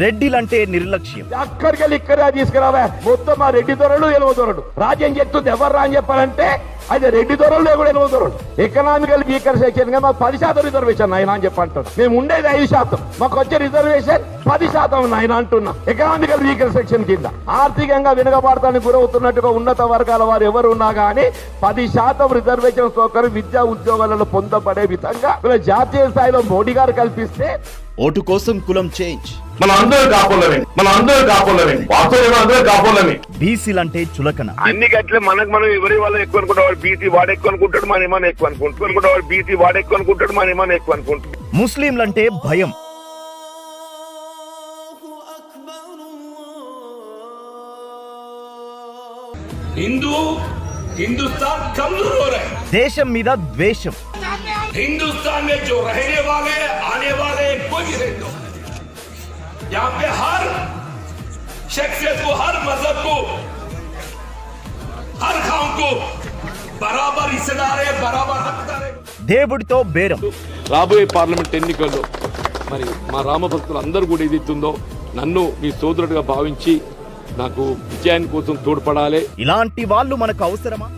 రెడ్డిలంటే నిర్లక్ష్యం. అక్కడికి ఇక్కడే తీసుకురావా మొత్తం మా రెడ్డి దొరలు ఎలువ దొరలు రాజ్యం చెప్తుంది ఎవరు రా అని చెప్పాలంటే అది రెడ్డి దొరలు కూడా ఎలువ దొరలు. ఎకనామికల్ వీకర్ సెక్షన్ గా మాకు 10% రిజర్వేషన్ ఆయన అని చెప్పంటారు. మేము ఉండేది 5%, మాకు వచ్చే రిజర్వేషన్ 10% ఆయన అంటున్నా. ఎకనామికల్ వీకర్ సెక్షన్ కింద ఆర్థికంగా వెనుకబాటుతానికి గురవుతున్నట్టుగా ఉన్నత వర్గాల వారు ఎవరు ఉన్నా గానీ 10% రిజర్వేషన్ సౌకర్యం విద్యా ఉద్యోగాలలో పొందబడే విధంగా జాతీయ స్థాయిలో మోడీ గారు కల్పిస్తే ఓటు కోసం కులం చేంజ్. మన అందరూ కాపులమే బీసీలంటే చులకన. అన్ని గట్లే మనం ఎవరి వాళ్ళు ఎక్కువ అనుకుంటాం. వాడు బీసీ వాడు ఎక్కువ అనుకుంటాడు, మన ఏమన్నా ఎక్కువ అనుకుంటాడు. వాడు బీసీ వాడు ఎక్కువ అనుకుంటాడు, మన ఏమన్నా ఎక్కువ అనుకుంటాడు. ముస్లింలంటే భయం. हिंदुस्तान कमजोर हो रहा है. దేశం మీద ద్వేషం. हिंदुस्तान में जो रहने वाले आने वाले कोई भी रहते हो, यहाँ पे हर शख्सियत को, हर मजहब को, हर गांव को बराबर हिस्सेदार है, बराबर हकदार है. దేవుడితో బేరం. రాబోయే పార్లమెంట్ ఎన్నికల్లో మరి మా రామభక్తులు అందరూ కూడా ఏదైతుందో నన్ను మీ సోదరుడిగా భావించి నాకు విజయాన్ని కోసం తోడ్పడాలి. ఇలాంటి వాళ్ళు మనకు అవసరమా?